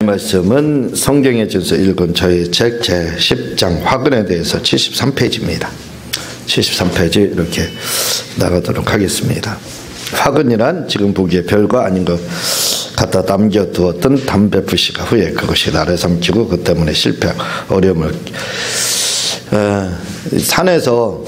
말씀은 성경에서 읽은 저희 책 제10장 화근에 대해서 73페이지입니다. 73페이지 이렇게 나가도록 하겠습니다. 화근이란 지금 보기에 별거 아닌 것 갖다 남겨두었던 담배 부시가 후에 그것이 나를 삼키고 그 때문에 실패 어려움을 산에서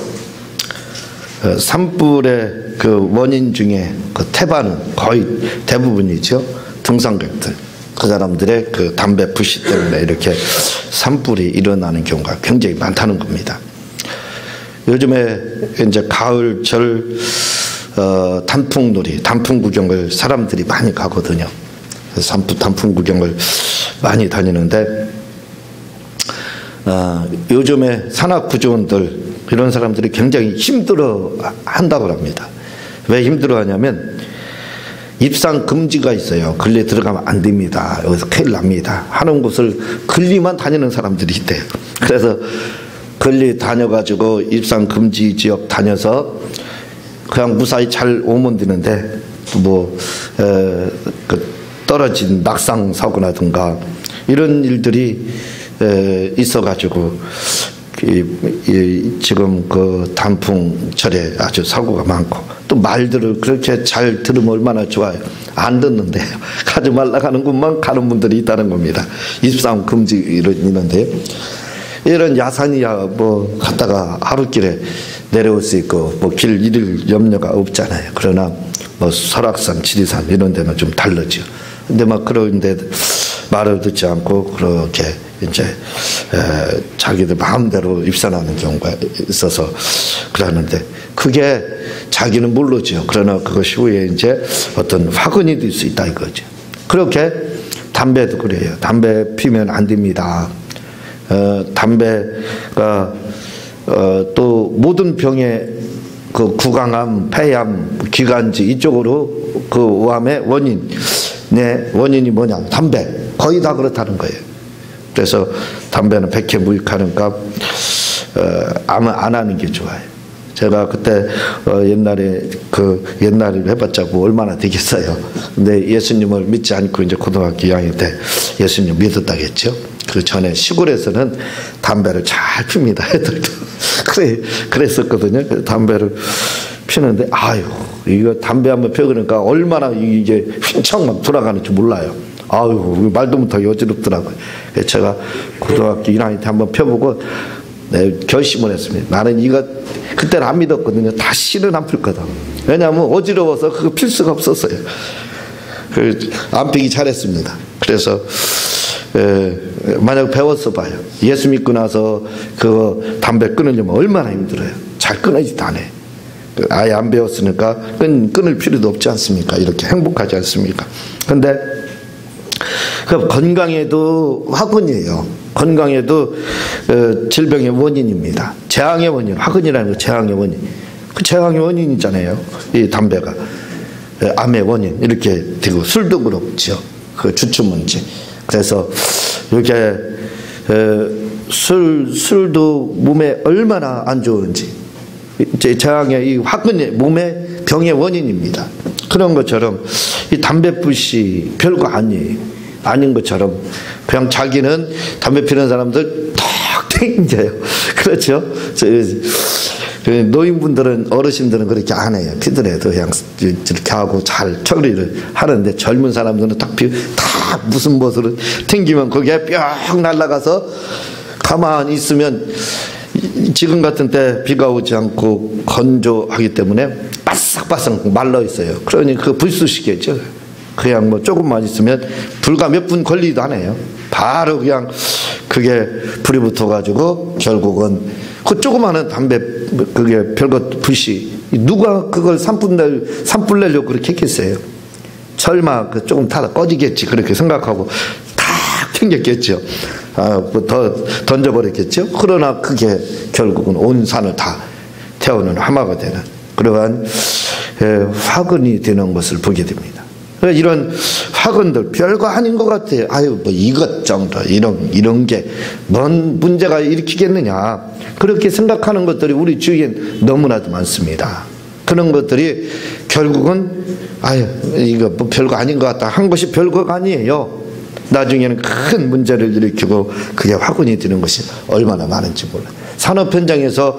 산불의 그 원인 중에 그 태반은 거의 대부분이죠. 등산객들 그 사람들의 그 담배 부시 때문에 이렇게 산불이 일어나는 경우가 굉장히 많다는 겁니다. 요즘에 이제 가을철 단풍놀이, 단풍 구경을 사람들이 많이 가거든요. 단풍 구경을 많이 다니는데 요즘에 산악구조원들 이런 사람들이 굉장히 힘들어 한다고 합니다. 왜 힘들어 하냐면 입산 금지가 있어요. 근래 들어가면 안 됩니다. 여기서 큰일 납니다. 하는 곳을 근리만 다니는 사람들이 있대요. 그래서 근리 다녀가지고 입산 금지 지역 다녀서 그냥 무사히 잘 오면 되는데 떨어진 낙상 사고라든가 이런 일들이 있어가지고 지금 그 단풍철에 아주 사고가 많고 또 말들을 그렇게 잘 들으면 얼마나 좋아요. 안 듣는데 가지 말라 하는 곳만 가는 분들이 있다는 겁니다. 입산 금지 이러는데 이런 야산이야 뭐 갔다가 하루길에 내려올 수 있고 뭐 길 잃을 염려가 없잖아요. 그러나 뭐 설악산, 지리산 이런 데는 좀 다르죠. 근데 막 그런데 말을 듣지 않고 그렇게 이제 자기들 마음대로 입산하는 경우가 있어서 그러는데 그게 자기는 모르죠. 그러나 그것이 후에 이제 어떤 화근이 될 수 있다 이거죠. 그렇게 담배도 그래요. 담배 피면 안 됩니다. 담배가 또 모든 병의 그 구강암, 폐암, 기관지 이쪽으로 그 오암의 원인이 뭐냐? 담배. 거의 다 그렇다는 거예요. 그래서 담배는 백해 무익하니까 안 하는 게 좋아요. 제가 그때 옛날에 옛날에 해봤자 뭐 얼마나 되겠어요. 근데 예수님을 믿지 않고 이제 고등학교 2학년 때 예수님 믿었다겠죠. 그 전에 시골에서는 담배를 잘 핍니다. 애들도 그랬었거든요. 담배를 피는데 아유 이거 담배 한번 펴그러니까 얼마나 이게 휘청 막 돌아가는지 몰라요. 아유 말도 못하게 어지럽더라고요. 제가 고등학교 1학년 때 한번 펴보고 결심을 했습니다. 나는 이거 그때는 안 믿었거든요. 다시는 안 필 거다. 왜냐하면 어지러워서 그거 필 수가 없었어요. 안 피기 잘했습니다. 그래서 만약 배웠어 봐요. 예수 믿고 나서 그 담배 끊으려면 얼마나 힘들어요. 잘 끊어지도 않아요. 아예 안 배웠으니까 끊을 필요도 없지 않습니까? 이렇게 행복하지 않습니까? 근데 그 건강에도 화근이에요. 건강에도 질병의 원인입니다. 재앙의 원인, 화근이라는 거 재앙의 원인. 그 재앙의 원인이잖아요. 이 담배가 암의 원인 이렇게 되고 술도 그렇죠. 그 주춤문제. 그래서 이렇게 술도 몸에 얼마나 안 좋은지 재앙의 이 화근의 몸의 병의 원인입니다. 그런 것처럼 이 담배붓이 별거 아니에요. 아닌 것처럼 그냥 자기는 담배 피는 사람들 탁 땡겨요. 그렇죠? 노인분들은 어르신들은 그렇게 안 해요. 피더라도 그냥 이렇게 하고 잘 처리를 하는데 젊은 사람들은 딱 무슨 멋으로 튕기면 거기에 뿅 날아가서 가만히 있으면 지금 같은 때 비가 오지 않고 건조하기 때문에 바싹바싹 말라 있어요. 그러니 그 불쑤시개죠. 그냥 뭐 조금만 있으면 불과 몇 분 걸리지도 않아요. 바로 그냥 그게 불이 붙어가지고 결국은 그 조그마한 담배 그게 별것 불씨 누가 그걸 산불 내려고 그렇게 했겠어요. 설마 그 조금 타다 꺼지겠지 그렇게 생각하고 탁 튕겼겠죠. 뭐 더 던져버렸겠죠. 그러나 그게 결국은 온 산을 다 태우는 화마가 되는 그러한 화근이 되는 것을 보게 됩니다. 이런 화근들 별거 아닌 것 같아요. 아유 뭐 이것 정도 이런 게 뭔 문제가 일으키겠느냐 그렇게 생각하는 것들이 우리 주위엔 너무나도 많습니다. 그런 것들이 결국은 아유 이거 뭐 별거 아닌 것 같다 한 것이 별거가 아니에요. 나중에는 큰 문제를 일으키고 그게 화근이 되는 것이 얼마나 많은지 몰라요. 산업 현장에서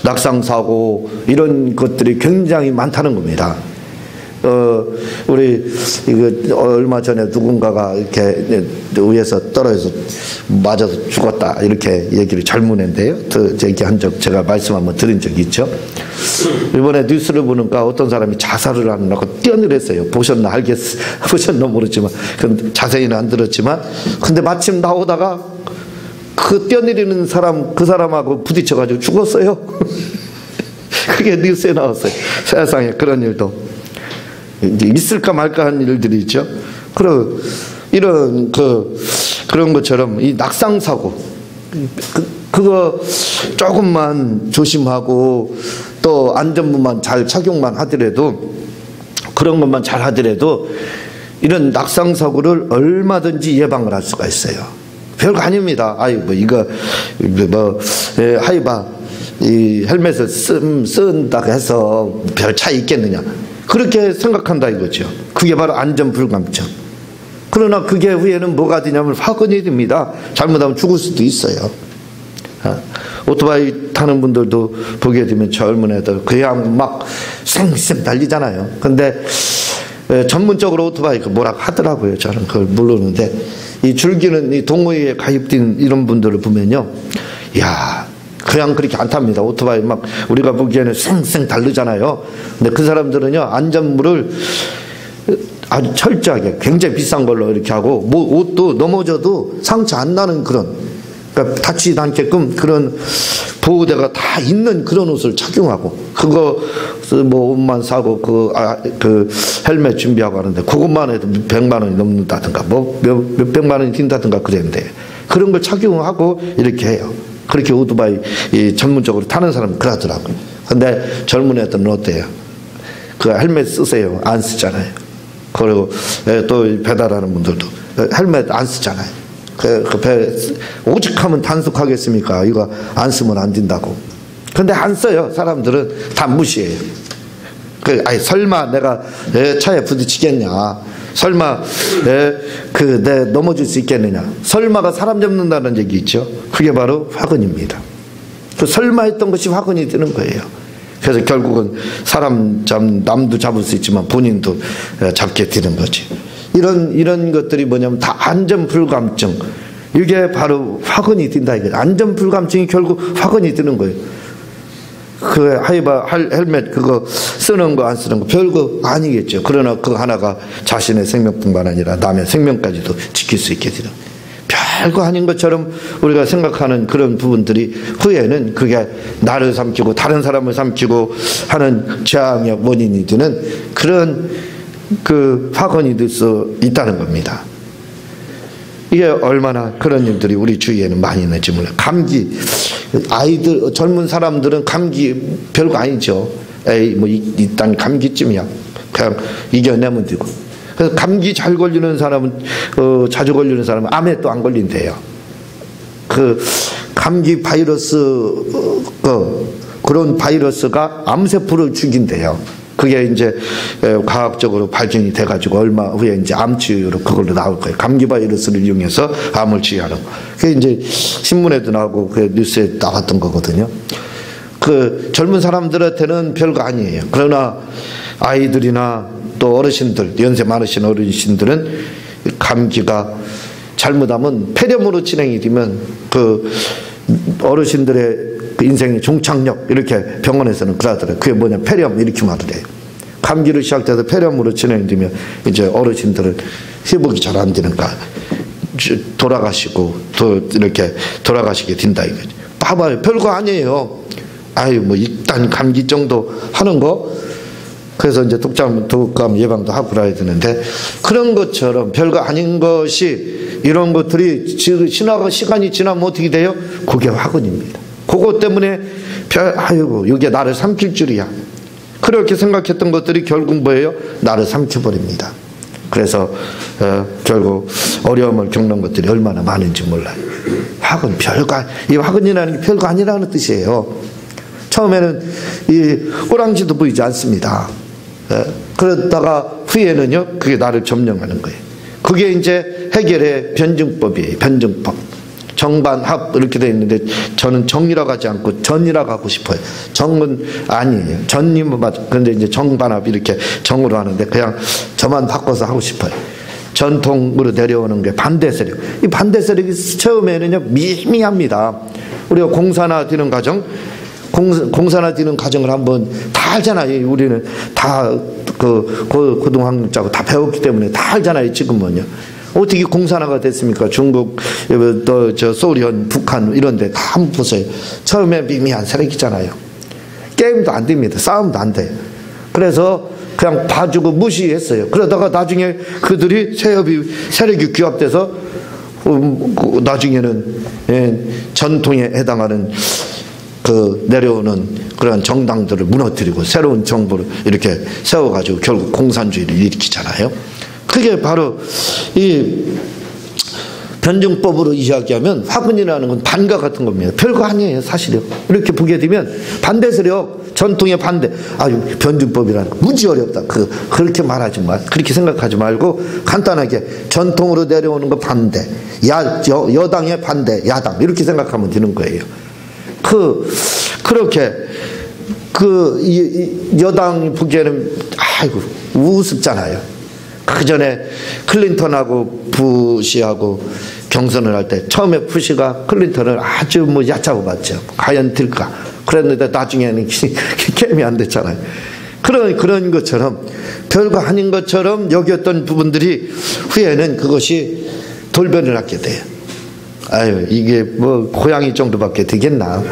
낙상사고 이런 것들이 굉장히 많다는 겁니다. 우리 이거 얼마 전에 누군가가 이렇게 위에서 떨어져서 맞아서 죽었다 이렇게 얘기를 젊은애인데요. 얘기한 적 제가 말씀 한번 드린 적이 있죠. 이번에 뉴스를 보니까 어떤 사람이 자살을 하느라고 뛰어내렸어요. 보셨나 보셨나 모르지만 자세히는 안 들었지만 근데 마침 나오다가 그 뛰어내리는 사람 그 사람하고 부딪혀가지고 죽었어요. 그게 뉴스에 나왔어요. 세상에 그런 일도 있을까 말까 한 일들이 있죠. 이런 그런 것처럼 이 낙상사고 그거 조금만 조심하고 또 안전문만 잘 착용만 하더라도 그런 것만 잘 하더라도 이런 낙상사고를 얼마든지 예방을 할 수가 있어요. 별거 아닙니다. 하이바 이 헬멧을 쓴다고 해서 별 차이 있겠느냐. 그렇게 생각한다 이거죠. 그게 바로 안전불감증. 그러나 그게 후에는 뭐가 되냐면 화근이 됩니다. 잘못하면 죽을 수도 있어요. 오토바이 타는 분들도 보게 되면 젊은 애들 그냥 막 쌩쌩 달리잖아요. 근데 전문적으로 오토바이 뭐라고 하더라고요. 저는 그걸 모르는데 이 즐기는 이 동호회에 가입된 이런 분들을 보면요. 야 그냥 그렇게 안 탑니다. 오토바이 막 우리가 보기에는 쌩쌩 다르잖아요. 근데 그 사람들은요 안전물을 아주 철저하게 굉장히 비싼 걸로 이렇게 하고 뭐 옷도 넘어져도 상처 안 나는 그런 그러니까 다치지 않게끔 그런 보호대가 다 있는 그런 옷을 착용하고 그거 뭐 옷만 사고 그 헬멧 준비하고 하는데 그것만 해도 몇백만 원이 넘는다든가 뭐 몇백만 원이 뛴다든가 그랬는데 그런 걸 착용하고 이렇게 해요. 그렇게 오토바이 전문적으로 타는 사람은 그러더라고요. 근데 젊은 애들은 어때요? 그 헬멧 쓰세요. 안 쓰잖아요. 그리고 또 배달하는 분들도 헬멧 안 쓰잖아요. 오직하면 단속하겠습니까? 이거 안 쓰면 안 된다고. 근데 안 써요. 사람들은 다 무시해요. 설마 내가 내 차에 부딪히겠냐? 설마 내 넘어질 수 있겠느냐? 설마가 사람 잡는다는 얘기 있죠. 그게 바로 화근입니다. 그 설마 했던 것이 화근이 되는 거예요. 그래서 결국은 남도 잡을 수 있지만 본인도 잡게 되는 거지. 이런 것들이 뭐냐면 다 안전불감증. 이게 바로 화근이 된다 이거예요. 안전불감증이 결국 화근이 되는 거예요. 그 하이바 헬멧 그거 쓰는 거 안 쓰는 거 별거 아니겠죠. 그러나 그 하나가 자신의 생명뿐만 아니라 남의 생명까지도 지킬 수 있게 되는 별거 아닌 것처럼 우리가 생각하는 그런 부분들이 후에는 그게 나를 삼키고 다른 사람을 삼키고 하는 재앙의 원인이 되는 그런 그 화근이 될 수 있다는 겁니다. 이게 얼마나 그런 일들이 우리 주위에는 많이 있는지 몰라요. 감기 아이들 젊은 사람들은 감기 별거 아니죠. 뭐 일단 감기쯤이야. 그냥 이겨내면 되고. 그래서 감기 잘 걸리는 사람은 자주 걸리는 사람은 암에 또 안 걸린대요. 그 감기 바이러스 그런 바이러스가 암세포를 죽인대요. 그게 이제 과학적으로 발견이 돼가지고 얼마 후에 이제 암 치유로 그걸로 나올 거예요. 감기 바이러스를 이용해서 암을 치유하는 거. 그게 이제 신문에도 나오고 그 뉴스에 나왔던 거거든요. 그 젊은 사람들한테는 별거 아니에요. 그러나 아이들이나 또 어르신들, 연세 많으신 어르신들은 감기가 잘못하면 폐렴으로 진행이 되면 그 어르신들의 그 인생의 종착역 이렇게 병원에서는 그러더라고요. 그게 뭐냐 폐렴 이렇게 말을 해요. 감기로 시작돼서 폐렴으로 진행되면 이제 어르신들은 회복이 잘 안 되니까 돌아가시고 또 이렇게 돌아가시게 된다 이거죠. 봐봐요. 별거 아니에요. 뭐 일단 감기 정도 하는 거 그래서 이제 독감 예방도 하고 그래야 되는데 그런 것처럼 별거 아닌 것이 이런 것들이 시간이 지나면 어떻게 돼요? 그게 화근입니다. 그것 때문에 이게 나를 삼킬 줄이야. 그렇게 생각했던 것들이 결국 뭐예요? 나를 삼켜버립니다. 그래서 결국 어려움을 겪는 것들이 얼마나 많은지 몰라요. 화근 이 화근이라는 게 별거 아니라는 뜻이에요. 처음에는 이 꼬랑지도 보이지 않습니다. 그러다가 후에는요 그게 나를 점령하는 거예요. 그게 이제 해결의 변증법이에요. 변증법. 정반합 이렇게 되어 있는데 저는 정이라고 하지 않고 전이라고 하고 싶어요. 정은 아니에요. 전이면 맞아. 그런데 이제 정반합 이렇게 정으로 하는데 그냥 저만 바꿔서 하고 싶어요. 전통으로 내려오는 게 반대 세력. 이 반대 세력이 처음에는요 미미합니다. 우리가 공사나 되는 과정, 공사나 되는 과정을 한번 다 알잖아요. 우리는 다 고등학교자고 다 배웠기 때문에 다 알잖아요. 지금은요. 어떻게 공산화가 됐습니까? 중국, 또 소련, 북한 이런데 다 한번 보세요. 처음에 미미한 세력이잖아요. 게임도 안 됩니다. 싸움도 안 돼요. 그래서 그냥 봐주고 무시했어요. 그러다가 나중에 그들이 세력이 규합돼서 나중에는 전통에 해당하는 내려오는 그런 정당들을 무너뜨리고 새로운 정부를 이렇게 세워가지고 결국 공산주의를 일으키잖아요. 그게 바로 이 변증법으로 이야기하면 화근이라는 건 반과 같은 겁니다. 별거 아니에요, 사실요. 이렇게 보게 되면 반대 세력, 전통의 반대. 변증법이라는 거 무지 어렵다. 그렇게 말하지 마. 그렇게 생각하지 말고 간단하게 전통으로 내려오는 거 반대. 여당의 반대, 야당. 이렇게 생각하면 되는 거예요. 그렇게 여당이 보기에는 우습잖아요. 그 전에 클린턴하고 부시하고 경선을 할 때 처음에 부시가 클린턴을 아주 얕잡아 봤죠. 과연 될까? 그랬는데 나중에는 게임이 안 됐잖아요. 그런 것처럼 별거 아닌 것처럼 여겼던 부분들이 후에는 그것이 돌변을 하게 돼요. 이게 고양이 정도밖에 되겠나?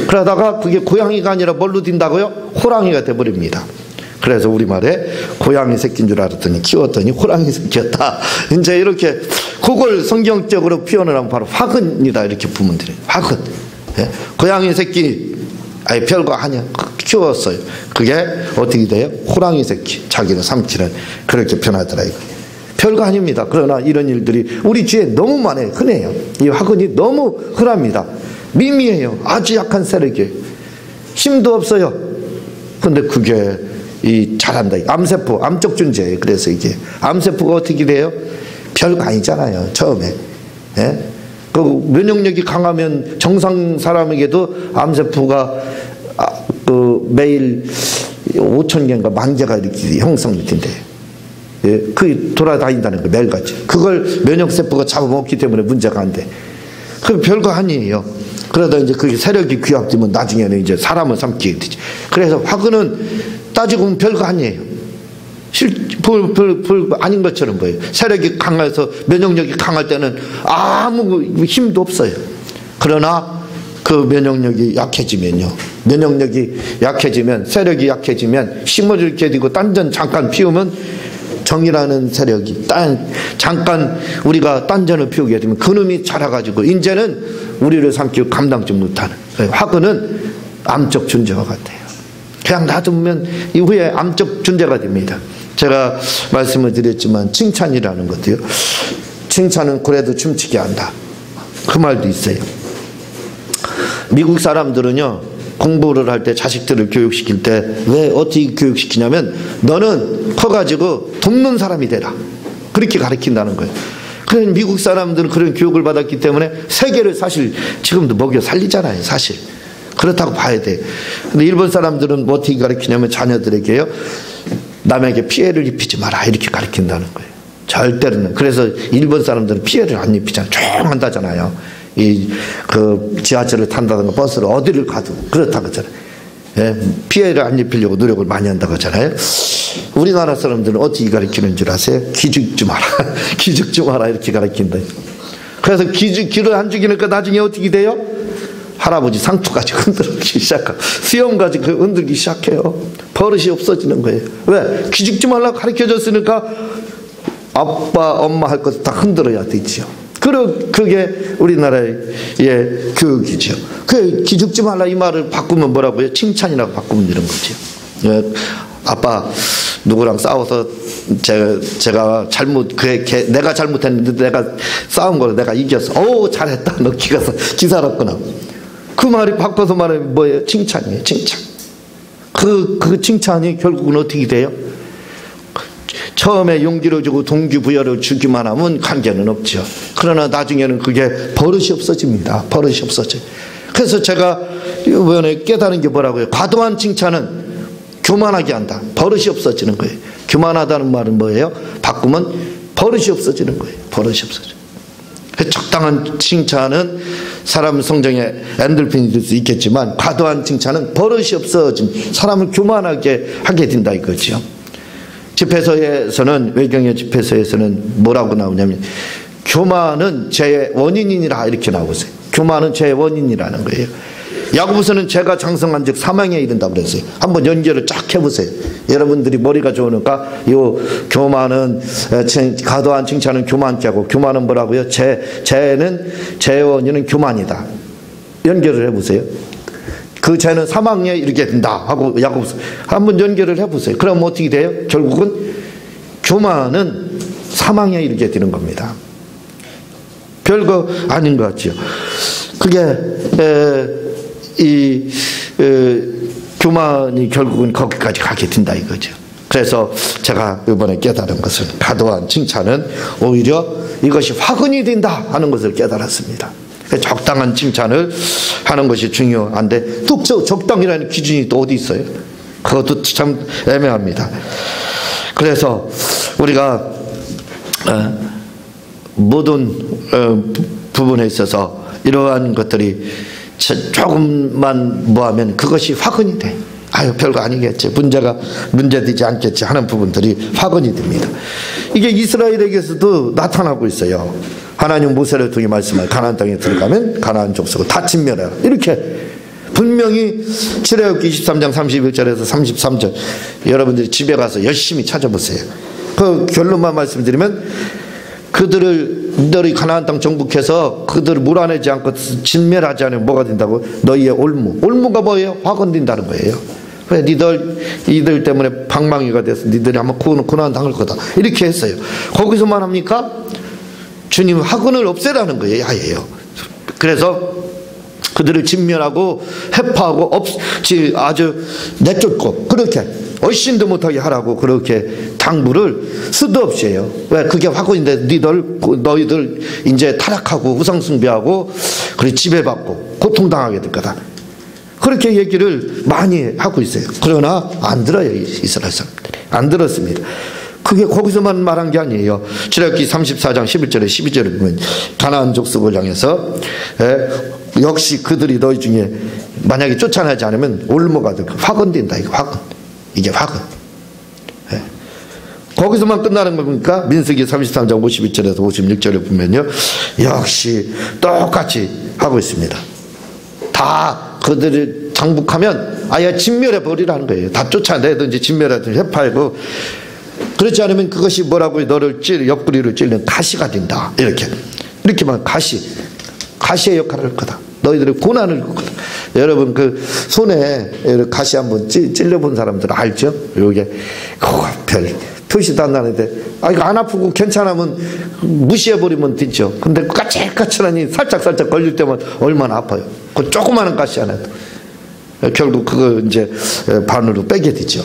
그러다가 그게 고양이가 아니라 뭘로 된다고요? 호랑이가 돼버립니다. 그래서 우리말에 고양이 새끼인 줄 알았더니 키웠더니 호랑이 새끼였다. 이제 이렇게 그걸 성경적으로 표현을 하면 바로 화근이다 이렇게 보면 돼요. 화근. 고양이 새끼 별거 아니야. 키웠어요. 그게 어떻게 돼요? 호랑이 새끼. 자기를 삼키는 그렇게 변하더라. 별거 아닙니다. 그러나 이런 일들이 우리 주위에 너무 많아요. 흔해요. 이 화근이 너무 흔합니다. 미미해요. 아주 약한 세력이에요. 힘도 없어요. 근데 그게 잘한다. 암세포, 암적 존재예요. 그래서 이게 암세포가 어떻게 돼요? 별거 아니잖아요. 처음에. 그 면역력이 강하면 정상 사람에게도 암세포가 매일 5,000개인가 10,000개가 이렇게 형성이 된대요. 그 돌아다닌다는 거 매일같이. 그걸 면역세포가 잡아먹기 때문에 문제가 안 돼. 그 별거 아니에요. 그러다 이제 그게 세력이 규합되면 나중에는 이제 사람을 삼키게 되지. 그래서 화근은 따지고 보면 별거 아니에요. 아닌 것처럼 보여요. 세력이 강해서 면역력이 강할 때는 아무 힘도 없어요. 그러나 그 면역력이 약해지면요. 세력이 약해지면 힘을 잃게 되고 딴전 잠깐 피우면 정이라는 세력이 잠깐 우리가 딴전을 피우게 되면 그놈이 자라가지고 이제는 우리를 삼키고 감당지 못하는. 화근은 암적 존재와 같아요. 그냥 놔두면 이후에 암적 존재가 됩니다. 제가 말씀을 드렸지만 칭찬이라는 것도요. 칭찬은 그래도 춤추게 한다. 그 말도 있어요. 미국 사람들은요. 공부를 할 때 자식들을 교육시킬 때 왜 어떻게 교육시키냐면 너는 커가지고 돕는 사람이 되라. 그렇게 가르친다는 거예요. 그래서 미국 사람들은 그런 교육을 받았기 때문에 세계를 사실 지금도 먹여 살리잖아요. 사실. 그렇다고 봐야 돼. 근데 일본 사람들은 뭐 어떻게 가르치냐면 자녀들에게요. 남에게 피해를 입히지 마라. 이렇게 가르친다는 거예요. 절대로는. 그래서 일본 사람들은 피해를 안 입히잖아요. 조용한다잖아요. 지하철을 탄다든가 버스를 어디를 가도 그렇다고 하잖아요. 피해를 안 입히려고 노력을 많이 한다고 하잖아요. 우리나라 사람들은 어떻게 가르치는 줄 아세요? 기죽지 마라. 기죽지 마라. 이렇게 가르친다. 그래서 기를 안 죽이니까 나중에 어떻게 돼요? 할아버지 상투까지 흔들기 시작하고 수염까지 흔들기 시작해요. 버릇이 없어지는 거예요. 왜? 기죽지 말라고 가르쳐줬으니까 아빠, 엄마 할 것을 다 흔들어야 되지요. 그게 우리나라의 교육이죠. 그 기죽지 말라 이 말을 바꾸면 뭐라고요? 칭찬이라고 바꾸면 이런 거죠. 아빠 누구랑 싸워서 제가 내가 잘못했는데 내가 싸운 걸 내가 이겼어. 오 잘했다. 너 기사롭구나. 그 말이 바꿔서 말하면 뭐예요? 칭찬이에요. 칭찬. 그 칭찬이 결국은 어떻게 돼요? 처음에 용기를 주고 동기부여를 주기만 하면 관계는 없죠. 그러나 나중에는 그게 버릇이 없어집니다. 버릇이 없어져요. 그래서 제가 이번에 깨달은 게 뭐라고요? 과도한 칭찬은 교만하게 한다. 버릇이 없어지는 거예요. 교만하다는 말은 뭐예요? 바꾸면 버릇이 없어지는 거예요. 버릇이 없어져. 적당한 칭찬은 사람 성정에 엔돌핀이 될 수 있겠지만 과도한 칭찬은 버릇이 없어진 사람을 교만하게 하게 된다 이거죠. 집회서에서는 외경의 집회서에서는 뭐라고 나오냐면 교만은 죄의 원인이라 이렇게 나오세요. 교만은 죄의 원인이라는 거예요. 야고보서는 죄가 장성한 즉 사망에 이른다고 그랬어요. 한번 연결을 쫙 해보세요. 여러분들이 머리가 좋으니까 요 교만은 과도한 칭찬은 교만죄고 교만은 뭐라고요? 죄는 죄의 원인은 교만이다. 연결을 해보세요. 그 죄는 사망에 이르게 된다 하고 야고보서 한번 연결을 해보세요. 그럼 어떻게 돼요? 결국은 교만은 사망에 이르게 되는 겁니다. 별거 아닌 것 같죠. 그게 교만이 결국은 거기까지 가게 된다 이거죠. 그래서 제가 이번에 깨달은 것은 과도한 칭찬은 오히려 이것이 화근이 된다 하는 것을 깨달았습니다. 적당한 칭찬을 하는 것이 중요한데 또 적당이라는 기준이 또 어디 있어요? 그것도 참 애매합니다. 그래서 우리가 모든 부분에 있어서 이러한 것들이 조금만 뭐하면 그것이 화근이 돼. 아유 별거 아니겠지. 문제되지 않겠지 하는 부분들이 화근이 됩니다. 이게 이스라엘에게서도 나타나고 있어요. 하나님 모세를 통해 말씀을 가나안 땅에 들어가면 가나안 족속을 다 진멸해라. 이렇게 분명히 출애굽기 23장 31절에서 33절 여러분들이 집에 가서 열심히 찾아보세요. 그 결론만 말씀드리면 너희 가나안 땅 정복해서 그들을 몰아내지 않고 진멸하지 않으면 뭐가 된다고? 너희의 올무가 뭐예요? 화건된다는 거예요. 왜 이들 때문에 방망이가 돼서 니들이 아마 고난 당할 거다 이렇게 했어요. 거기서만 합니까? 주님 화근을 없애라는 거예요. 아예요. 그래서 그들을 진멸하고 해파하고 아주 내쫓고 그렇게 얼씬도 못하게 하라고 그렇게 당부를 수도 없이 해요. 왜? 그게 화근인데 너희들 이제 타락하고 우상숭배하고 그리고 지배받고 고통당하게 될 거다. 그렇게 얘기를 많이 하고 있어요. 그러나 안 들어요. 이스라엘 사람들이 안 들었습니다. 그게 거기서만 말한 게 아니에요. 출애굽기 34장 11절에 12절에 보면 가나안 족속을 향해서 역시 그들이 너희 중에 만약에 쫓아내지 않으면 올무가 될 화근된다. 이게 화근. 거기서만 끝나는 겁니까? 민수기 33장 51절에서 56절에 보면요 역시 똑같이 하고 있습니다. 다 그들을 장복하면 아예 진멸해 버리라는 거예요. 다 쫓아내든지 진멸하든지 해파하고 그렇지 않으면 그것이 뭐라고요? 너를 옆구리를 찔는 가시가 된다. 이렇게만 가시의 역할을 할 거다. 너희들의 고난을 줄 거다. 여러분 그 손에 가시 한번 찔려본 사람들 알죠? 요게 별 표시도 안 나는데 이거 안 아프고 괜찮으면 무시해버리면 되죠. 근데 까칠까칠하니 살짝 걸릴 때만 얼마나 아파요. 그 조그마한 가시 하나도 결국 그거 이제 반으로 빼게 되죠.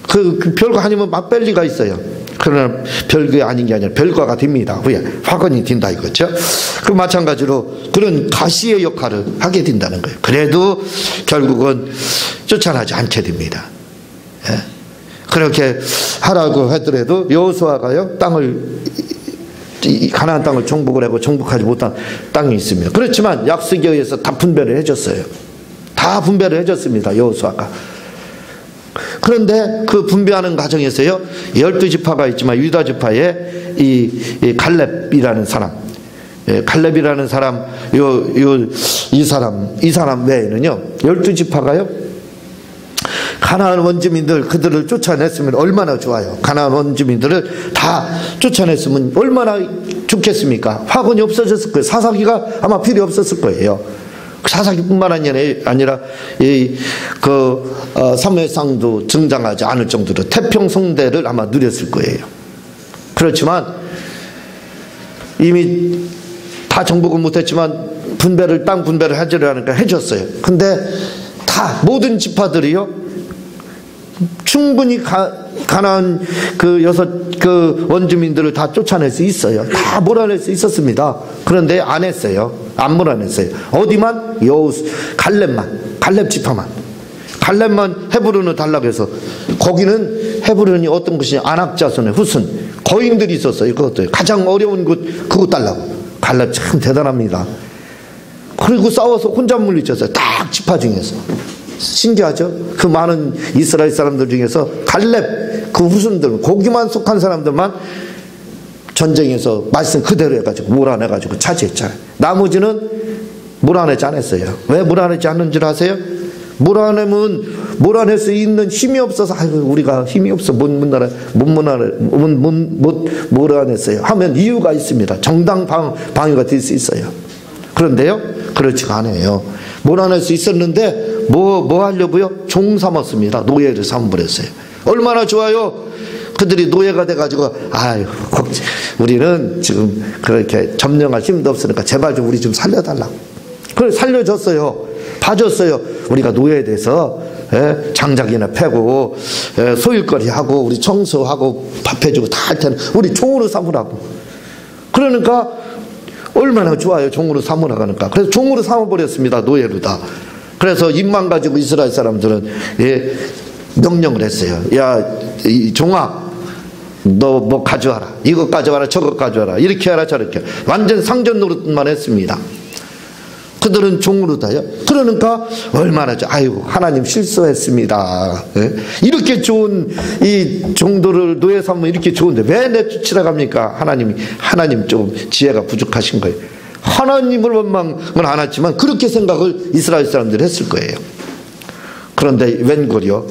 그 별거 아니면 막 뺄 리가 있어요. 그러나 별거 아닌 게 아니라 별거가 됩니다. 후에 화근이 된다 이거죠. 그 마찬가지로 그런 가시의 역할을 하게 된다는 거예요. 그래도 결국은 쫓아나지 않게 됩니다. 그렇게 하라고 하더라도 여호수아가요 가나안 땅을 정복을 하고 정복하지 못한 땅이 있습니다. 그렇지만 약속에 의해서 다 분배를 해줬어요. 다 분배를 해줬습니다. 여호수아가. 그런데 그 분배하는 과정에서요 12지파가 있지만 유다 지파에 이 갈렙이라는 사람 이 사람 외에는요 12지파가요 가나안 원주민들 그들을 쫓아냈으면 얼마나 좋아요. 가나안 원주민들을 다 쫓아냈으면 얼마나 좋겠습니까? 화근이 없어졌을 거예요. 사사기가 아마 필요 없었을 거예요. 사사기뿐만 아니라 사무엘상도 등장하지 않을 정도로 태평성대를 아마 누렸을 거예요. 그렇지만 이미 다 정복은 못했지만 땅 분배를 해주려니까 해줬어요. 근데 다 모든 지파들이요 충분히 가나안 그 6 원주민들을 다 쫓아낼 수 있어요. 다 몰아낼 수 있었습니다. 그런데 안 했어요. 안 몰아냈어요. 어디만? 갈렙 지파만. 갈렙만 헤브론을 달라고 해서, 거기는 헤브론이 어떤 곳이냐? 아낙 자손의 후손 거인들이 있었어요. 그것도 가장 어려운 곳, 그거 달라고. 갈렙 참 대단합니다. 그리고 싸워서 혼자 물리쳤어요. 딱 지파 중에서. 신기하죠? 그 많은 이스라엘 사람들 중에서 갈렙 그 후손들, 거기만 속한 사람들만 전쟁에서 말씀 그대로 해가지고 몰아내가지고 차지했잖아요. 나머지는 몰아내지 않았어요. 왜 몰아내지 않는 줄 아세요? 몰아낼 수 있는 힘이 없어서, 아이고 우리가 힘이 없어 못 몰아냈어요 하면 이유가 있습니다. 정당 방위가 될 수 있어요. 그런데요, 그렇지가 않아요. 몰아낼 수 있었는데 뭐 하려고요? 종 삼았습니다. 노예를 삼아버렸어요. 얼마나 좋아요. 그들이 노예가 돼가지고, 아유 우리는 지금 그렇게 점령할 힘도 없으니까 제발 좀 우리 좀 살려달라고. 그걸 살려줬어요. 봐줬어요. 우리가 노예에 대해서 장작이나 패고 소일거리 하고 우리 청소하고 밥 해주고 다 할 테는 우리 종으로 삼으라고. 그러니까 얼마나 좋아요. 종으로 삼으라고 하니까. 그래서 종으로 삼아버렸습니다. 노예로 다. 그래서 입만 가지고 이스라엘 사람들은 명령을 했어요. 야, 이 종아, 너 뭐 가져와라. 이거 가져와라. 저거 가져와라. 이렇게 하라 저렇게. 완전 상전 노릇만 했습니다. 그들은 종으로 다요. 그러니까 얼마나 아이고 하나님 실수했습니다. 이렇게 좋은 이 종도를 노예 삼으면 이렇게 좋은데 왜 내쫓으라 갑니까? 하나님 좀 지혜가 부족하신 거예요. 하나님을 원망은 안 했지만 그렇게 생각을 이스라엘 사람들이 했을 거예요. 그런데 웬걸요?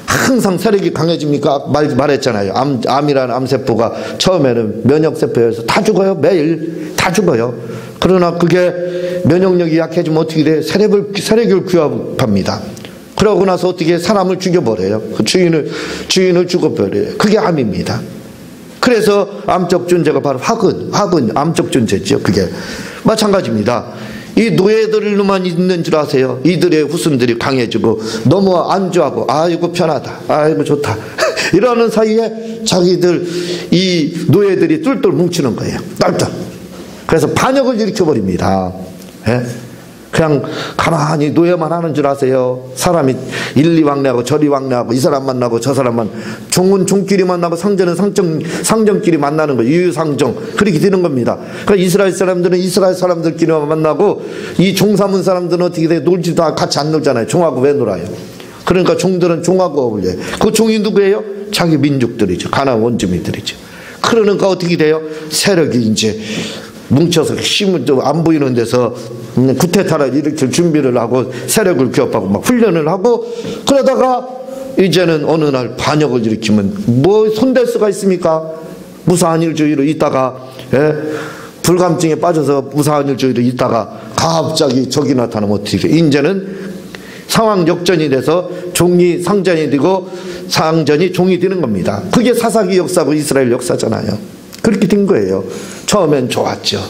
항상 세력이 강해집니까? 말했잖아요. 암이라는 암세포가 처음에는 면역세포여서 다 죽어요. 매일 다 죽어요. 그러나 그게 면역력이 약해지면 어떻게 돼? 세력을 규합합니다. 그러고 나서 어떻게 사람을 죽여버려요. 그 주인을 죽여버려요. 그게 암입니다. 그래서 암적 존재가 바로 화근 암적 존재죠. 그게 마찬가지입니다. 이 노예들로만 있는 줄 아세요? 이들의 후손들이 강해지고 너무 안주하고 아이고 편하다, 아이고 좋다 이러는 사이에 자기들 이 노예들이 똘똘 뭉치는 거예요. 똘똘. 그래서 반역을 일으켜버립니다. 그냥 가만히 노예만 하는 줄 아세요? 사람이 일리 왕래하고 저리 왕래하고 이 사람 만나고 저 사람만, 종은 종끼리 만나고 상전은 상전끼리 만나는 거예요. 유유상종. 그렇게 되는 겁니다. 그러니까 이스라엘 사람들은 이스라엘 사람들끼리만 만나고 이 종 삼은 사람들은 어떻게 돼? 놀지도 같이 안 놀잖아요. 종하고 왜 놀아요? 그러니까 종들은 종하고 어울려요. 그 종이 누구예요? 자기 민족들이죠. 가나안 원주민들이죠. 그러니까 어떻게 돼요? 세력이 이제 뭉쳐서 힘을 좀 안 보이는 데서 구테타를 일으킬 준비를 하고 세력을 규합하고 막 훈련을 하고, 그러다가 이제는 어느 날 반역을 일으키면 뭐 손댈 수가 있습니까? 무사한 일주의로 있다가 불감증에 빠져서 무사한 일주의로 있다가 갑자기 적이 나타나면 어떻게 돼요? 이제는 상황 역전이 돼서 종이 상전이 되고 상전이 종이 되는 겁니다. 그게 사사기 역사고 이스라엘 역사잖아요. 그렇게 된 거예요. 처음엔 좋았죠.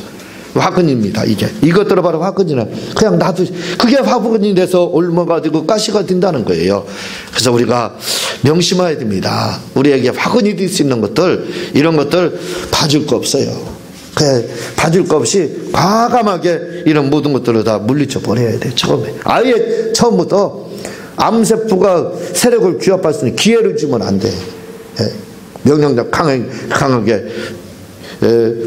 화근입니다. 이것 들어봐라. 화근이나 그냥 놔두, 그게 화근이 돼서 옮아가 되고 가시가 된다는 거예요. 그래서 우리가 명심해야 됩니다. 우리에게 화근이 될 수 있는 것들, 이런 것들 봐줄 거 없어요. 봐줄 거 없이 과감하게 이런 모든 것들을 다 물리쳐 버려야 돼. 아예 처음부터 암세포가 세력을 규합할 수 있는 기회를 주면 안 돼. 명령력 강하게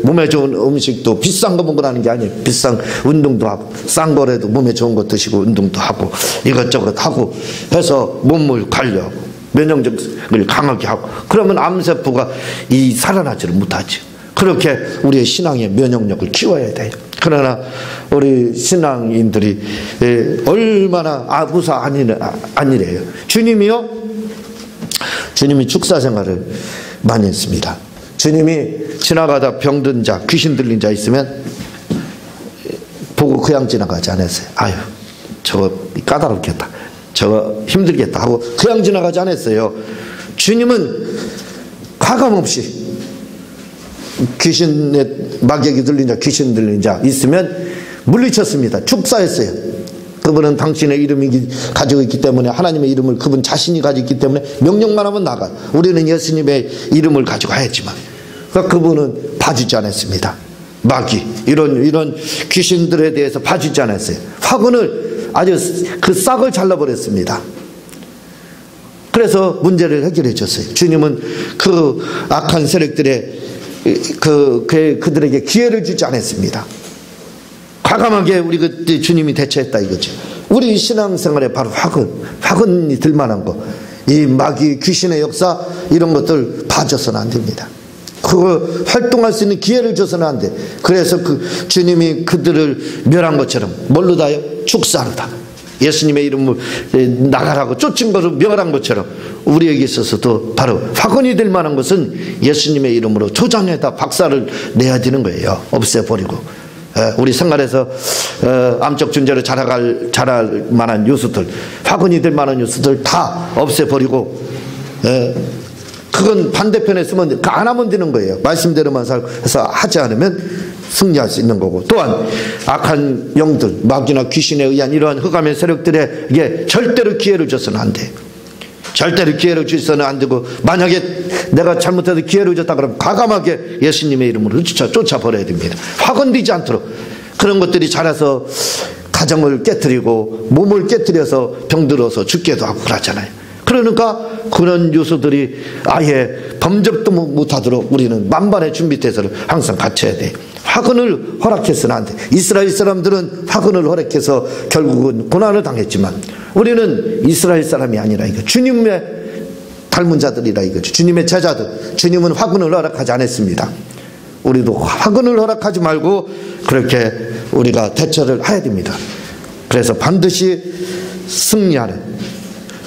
몸에 좋은 음식도 비싼 거 먹으라는 게 아니에요. 비싼 운동도 하고 싼 거라도 몸에 좋은 거 드시고 운동도 하고 이것저것 하고 해서 몸을 관리하고 면역력을 강하게 하고, 그러면 암세포가 살아나지를 못하죠. 그렇게 우리의 신앙의 면역력을 키워야 돼요. 그러나 우리 신앙인들이 얼마나 무사 아니래요. 주님이 축사 생활을 많이 했습니다. 주님이 지나가다 병든 자, 귀신 들린 자 있으면 보고 그냥 지나가지 않았어요. 아유, 저거 까다롭겠다, 저거 힘들겠다 하고 그냥 지나가지 않았어요. 주님은 가감없이 귀신의 막역이 들린 자, 귀신 들린 자 있으면 물리쳤습니다. 축사했어요. 그분은 당신의 이름이 가지고 있기 때문에, 하나님의 이름을 그분 자신이 가지고 있기 때문에 명령만 하면 나가. 우리는 예수님의 이름을 가지고 가야지만. 그러니까 그분은 봐주지 않았습니다. 마귀 이런 귀신들에 대해서 봐주지 않았어요. 화근을 아주 그 싹을 잘라버렸습니다. 그래서 문제를 해결해 줬어요. 주님은 그 악한 세력들의 그들에게 기회를 주지 않았습니다. 과감하게 우리 그때 주님이 대처했다 이거죠. 우리 신앙생활에 바로 화근이 들만한 거, 이 마귀 귀신의 역사 이런 것들 봐줘서는 안 됩니다. 그거 활동할 수 있는 기회를 줘서는 안 돼. 그래서 그 주님이 그들을 멸한 것처럼 뭘로 다요? 축사로다. 예수님의 이름을 나가라고 쫓은 것을 멸한 것처럼 우리에게 있어서도 바로 화근이 될 만한 것은 예수님의 이름으로 초장에다 박살을 내야 되는 거예요. 없애버리고. 우리 생활에서 암적 존재로 자랄 만한 요소들, 화근이 될 만한 요소들 다 없애버리고, 그건 반대편에 쓰면 안 하면 되는 거예요. 말씀대로만 해서 하지 않으면 승리할 수 있는 거고, 또한 악한 영들, 마귀나 귀신에 의한 이러한 흑암의 세력들에게 절대로 기회를 줘서는 안 돼. 절대로 기회를 주서는 안 되고, 만약에 내가 잘못해서 기회를 줬다 그러면 과감하게 예수님의 이름으로 쫓아버려야 됩니다. 화건되지 않도록. 그런 것들이 자라서 가정을 깨뜨리고 몸을 깨뜨려서 병들어서 죽게도 하고 그러잖아요. 그러니까 그런 요소들이 아예 범접도 못하도록 우리는 만반의 준비태세를 항상 갖춰야 돼. 화근을 허락해서는 안 돼. 이스라엘 사람들은 화근을 허락해서 결국은 고난을 당했지만, 우리는 이스라엘 사람이 아니라 이거 주님의 닮은 자들이라 이거죠. 주님의 제자들. 주님은 화근을 허락하지 않았습니다. 우리도 화근을 허락하지 말고 그렇게 우리가 대처를 해야 됩니다. 그래서 반드시 승리하는,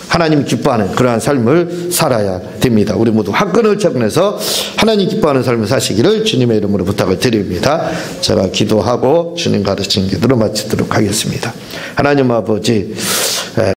하나님 기뻐하는 그러한 삶을 살아야 됩니다. 우리 모두 화근을 적응해서 하나님 기뻐하는 삶을 사시기를 주님의 이름으로 부탁을 드립니다. 제가 기도하고 주님 가르친 기도로 마치도록 하겠습니다. 하나님 아버지,